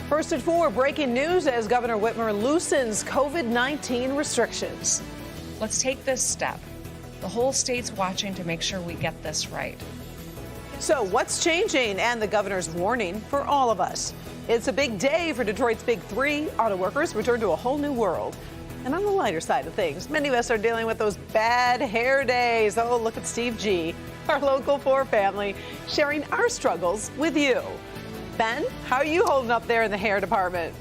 First at 4, breaking news as Governor Whitmer loosens COVID-19 restrictions. Let's take this step. The whole state's watching to make sure we get this right. So what's changing and the governor's warning for all of us? It's a big day for Detroit's Big Three. Auto workers return to a whole new world. And on the lighter side of things, many of us are dealing with those bad hair days. Oh, look at Steve G., our local 4 family, sharing our struggles with you. Ben, how are you holding up there in the hair department?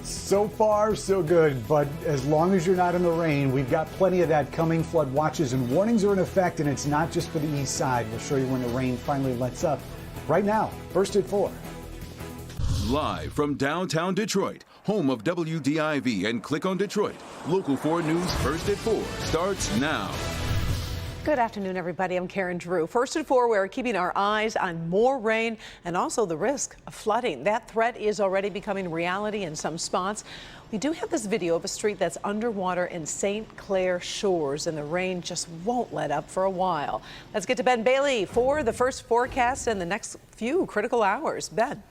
So far, so good, but as long as you're not in the rain, we've got plenty of that coming. Flood watches and warnings are in effect, and it's not just for the east side. We'll show you when the rain finally lets up. Right now, First at 4. Live from downtown Detroit, home of WDIV and Click on Detroit, Local 4 News First at 4 starts now. Good afternoon, everybody. I'm Karen Drew. First at 4, we're keeping our eyes on more rain and also the risk of flooding. That threat is already becoming reality in some spots. We do have this video of a street that's underwater in St. Clair Shores, and the rain just won't let up for a while. Let's get to Ben Bailey for the first forecast and the next few critical hours. Ben.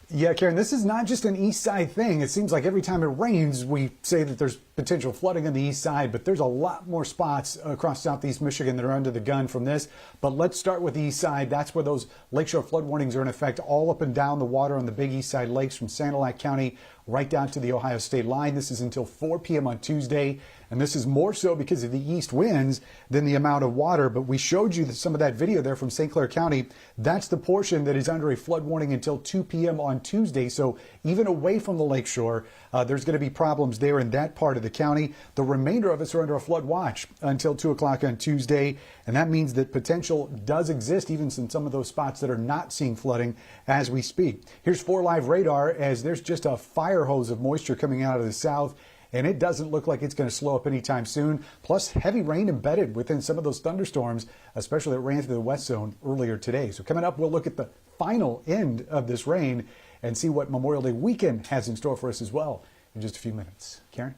Yeah, Karen, this is not just an east side thing. It seems like every time it rains, we say that there's potential flooding on the east side, but there's a lot more spots across southeast Michigan that are under the gun from this. But let's start with the east side. That's where those lakeshore flood warnings are in effect all up and down the water on the big east side lakes from Sanilac County right down to the Ohio state line. This is until 4 p.m. on Tuesday. And this is more so because of the east winds than the amount of water. But we showed you some of that video there from St. Clair County. That's the portion that is under a flood warning until 2 p.m. on Tuesday. So even away from the lakeshore, there's going to be problems there in that part of the county. The remainder of us are under a flood watch until 2 o'clock on Tuesday. And that means that potential does exist even in some of those spots that are not seeing flooding as we speak. Here's 4 Live radar as there's just a fire hose of moisture coming out of the south. And it doesn't look like it's going to slow up anytime soon. Plus, heavy rain embedded within some of those thunderstorms, especially that ran through the west zone earlier today. So coming up, we'll look at the final end of this rain and see what Memorial Day weekend has in store for us as well in just a few minutes. Karen?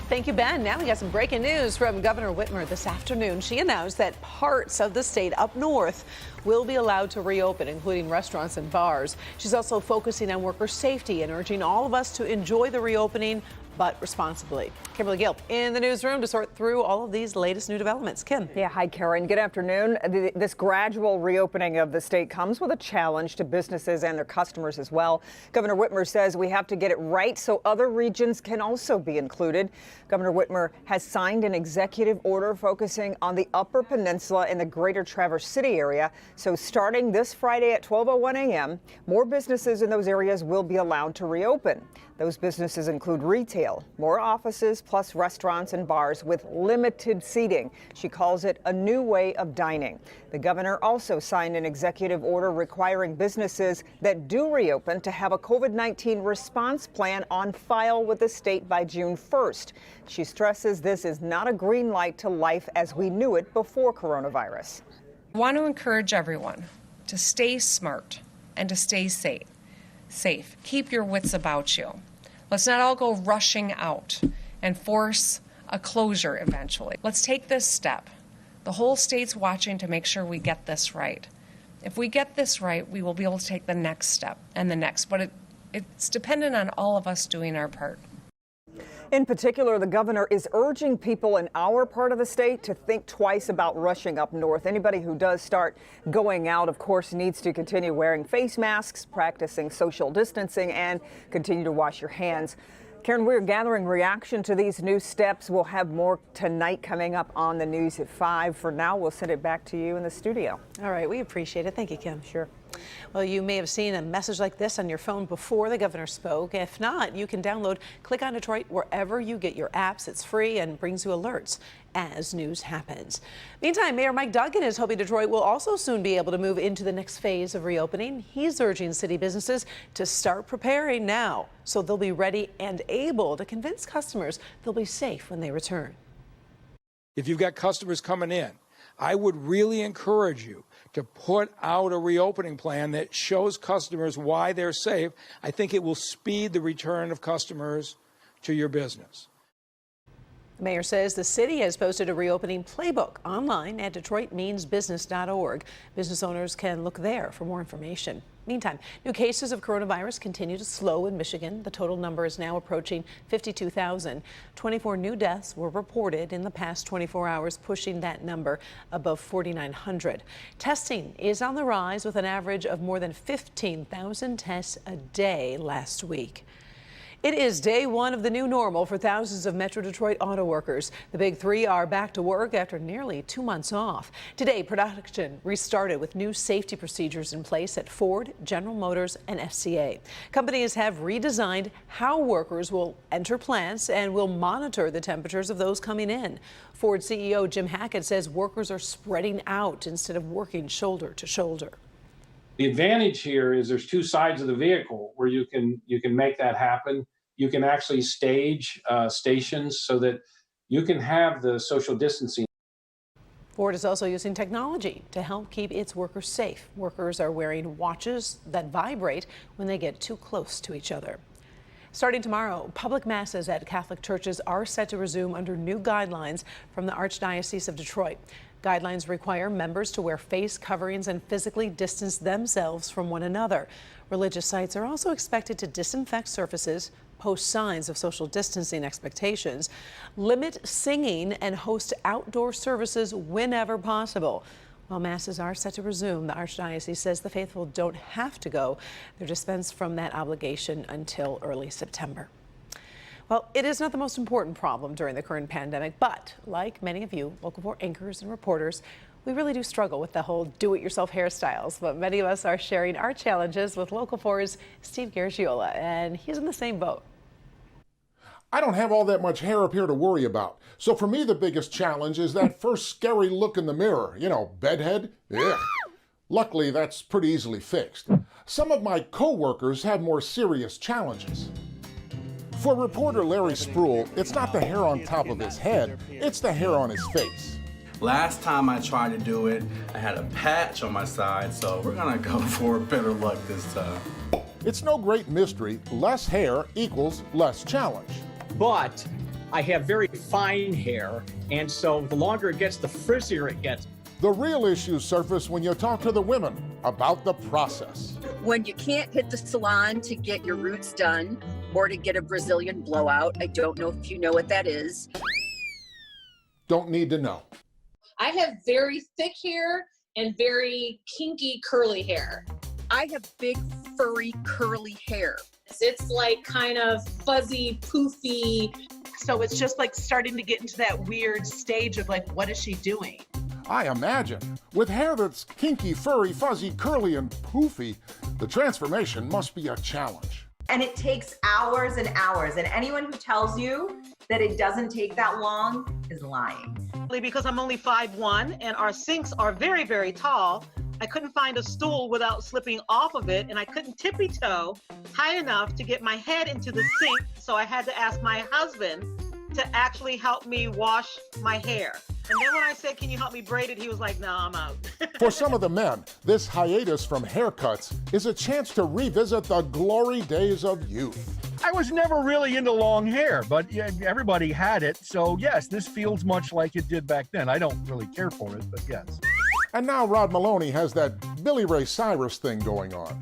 Thank you, Ben. Now we got some breaking news from Governor Whitmer this afternoon. She announced that parts of the state up north will be allowed to reopen, including restaurants and bars. She's also focusing on worker safety and urging all of us to enjoy the reopening, but responsibly. Kimberly Gill in the newsroom to sort through all of these latest new developments. Kim. Yeah, hi, Karen. Good afternoon. This gradual reopening of the state comes with a challenge to businesses and their customers as well. Governor Whitmer says we have to get it right so other regions can also be included. Governor Whitmer has signed an executive order focusing on the Upper Peninsula and the greater Traverse City area. So starting this Friday at 12:01 a.m., more businesses in those areas will be allowed to reopen. Those businesses include retail, more offices, plus restaurants and bars with limited seating. She calls it a new way of dining. The governor also signed an executive order requiring businesses that do reopen to have a COVID-19 response plan on file with the state by June 1st. She stresses this is not a green light to life as we knew it before coronavirus. I want to encourage everyone to stay smart and to stay safe. Keep your wits about you. Let's not all go rushing out and force a closure eventually. Let's take this step. The whole state's watching to make sure we get this right. If we get this right, we will be able to take the next step and the next. But it's dependent on all of us doing our part. In particular, the governor is urging people in our part of the state to think twice about rushing up north. Anybody who does start going out, of course, needs to continue wearing face masks, practicing social distancing, and continue to wash your hands. Karen, we're gathering reaction to these new steps. We'll have more tonight coming up on the news at 5. For now, we'll send it back to you in the studio. All right, we appreciate it. Thank you, Kim. Sure. Well, you may have seen a message like this on your phone before the governor spoke. If not, you can download Click on Detroit wherever you get your apps. It's free and brings you alerts as news happens. Meantime, Mayor Mike Duggan is hoping Detroit will also soon be able to move into the next phase of reopening. He's urging city businesses to start preparing now so they'll be ready and able to convince customers they'll be safe when they return. If you've got customers coming in, I would really encourage you to put out a reopening plan that shows customers why they're safe. I think it will speed the return of customers to your business. The mayor says the city has posted a reopening playbook online at DetroitMeansBusiness.org. Business owners can look there for more information. Meantime, new cases of coronavirus continue to slow in Michigan. The total number is now approaching 52,000. 24 new deaths were reported in the past 24 hours, pushing that number above 4,900. Testing is on the rise with an average of more than 15,000 tests a day last week. It is day one of the new normal for thousands of Metro Detroit auto workers. The big three are back to work after nearly 2 months off. Today, production restarted with new safety procedures in place at Ford, General Motors, and FCA. Companies have redesigned how workers will enter plants and will monitor the temperatures of those coming in. Ford CEO Jim Hackett says workers are spreading out instead of working shoulder to shoulder. The advantage here is there's two sides of the vehicle where you can make that happen. You can actually stage stations so that you can have the social distancing. Ford is also using technology to help keep its workers safe. Workers are wearing watches that vibrate when they get too close to each other. Starting tomorrow, public masses at Catholic churches are set to resume under new guidelines from the Archdiocese of Detroit. Guidelines require members to wear face coverings and physically distance themselves from one another. Religious sites are also expected to disinfect surfaces, post signs of social distancing expectations, limit singing, and host outdoor services whenever possible. While masses are set to resume, the Archdiocese says the faithful don't have to go. They're dispensed from that obligation until early September. Well, it is not the most important problem during the current pandemic, but like many of you, Local 4 anchors and reporters, we really do struggle with the whole do-it-yourself hairstyles. But many of us are sharing our challenges with Local 4's Steve Garagiola, and he's in the same boat. I don't have all that much hair up here to worry about. So for me, the biggest challenge is that first scary look in the mirror. You know, bedhead? Yeah. Luckily, that's pretty easily fixed. Some of my co-workers had more serious challenges. For reporter Larry Spruill, it's not the hair on top of his head, it's the hair on his face. Last time I tried to do it, I had a patch on my side, so we're gonna go for better luck this time. It's no great mystery, less hair equals less challenge. But I have very fine hair, and so the longer it gets, the frizzier it gets. The real issues surface when you talk to the women about the process. When you can't hit the salon to get your roots done or to get a Brazilian blowout, I don't know if you know what that is. Don't need to know. I have very thick hair and very kinky curly hair. I have big, furry, curly hair. It's like kind of fuzzy, poofy. So it's just like starting to get into that weird stage of like, what is she doing? I imagine. With hair that's kinky, furry, fuzzy, curly, and poofy, the transformation must be a challenge. And it takes hours and hours, and anyone who tells you that it doesn't take that long is lying. Because I'm only 5'1" and our sinks are very, very tall, I couldn't find a stool without slipping off of it, and I couldn't tippy toe high enough to get my head into the sink, so I had to ask my husband to actually help me wash my hair. And then when I said, can you help me braid it, he was like, no, I'm out. For some of the men, this hiatus from haircuts is a chance to revisit the glory days of youth. I was never really into long hair, but yeah, everybody had it, so yes, this feels much like it did back then. I don't really care for it, but yes. And now Rod Maloney has that Billy Ray Cyrus thing going on.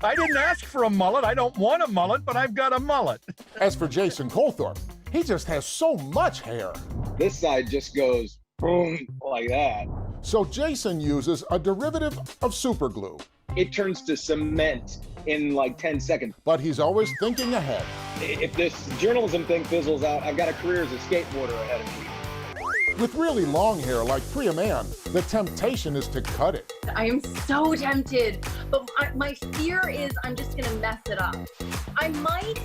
I didn't ask for a mullet. I don't want a mullet, but I've got a mullet. As for Jason Colthorpe, he just has so much hair. This side just goes boom like that. So Jason uses a derivative of super glue. It turns to cement in like 10 seconds. But he's always thinking ahead. If this journalism thing fizzles out, I've got a career as a skateboarder ahead of me. With really long hair like Priya Mann, the temptation is to cut it. I am so tempted, but my fear is I'm just gonna mess it up. I might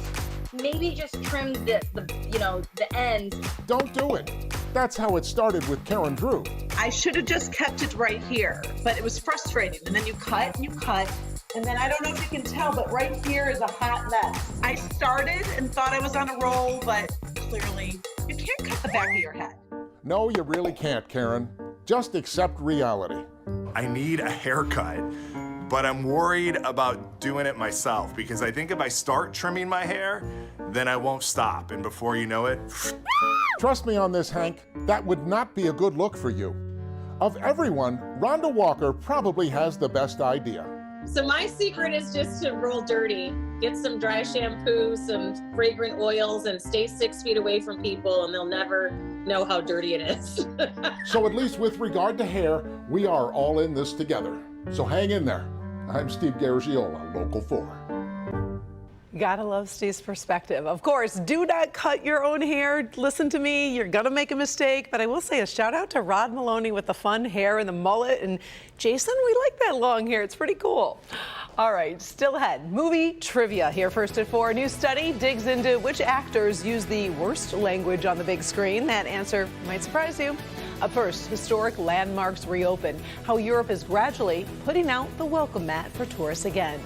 maybe just trim the ends. Don't do it. That's how it started with Karen Drew. I should have just kept it right here, but it was frustrating. And then you cut and you cut, and then I don't know if you can tell, but right here is a hot mess. I started and thought I was on a roll, but clearly you can't cut the back of your head. No, you really can't, Karen. Just accept reality. I need a haircut, but I'm worried about doing it myself because I think if I start trimming my hair, then I won't stop, and before you know it... Trust me on this, Hank, that would not be a good look for you. Of everyone, Rhonda Walker probably has the best idea. So my secret is just to roll dirty. Get some dry shampoo, some fragrant oils, and stay 6 feet away from people, and they'll never know how dirty it is. So at least with regard to hair, we are all in this together. So hang in there. I'm Steve Garagiola, Local 4. Gotta love Steve's perspective. Of course, do not cut your own hair. Listen to me, you're gonna make a mistake. But I will say a shout out to Rod Maloney with the fun hair and the mullet. And Jason, we like that long hair. It's pretty cool. All right, still ahead. Movie trivia here first at 4. A new study digs into which actors use the worst language on the big screen. That answer might surprise you. Up first, historic landmarks reopen. How Europe is gradually putting out the welcome mat for tourists again.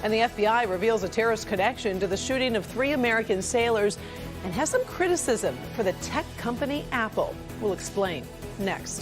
And the FBI reveals a terrorist connection to the shooting of 3 American sailors and has some criticism for the tech company Apple. We'll explain next.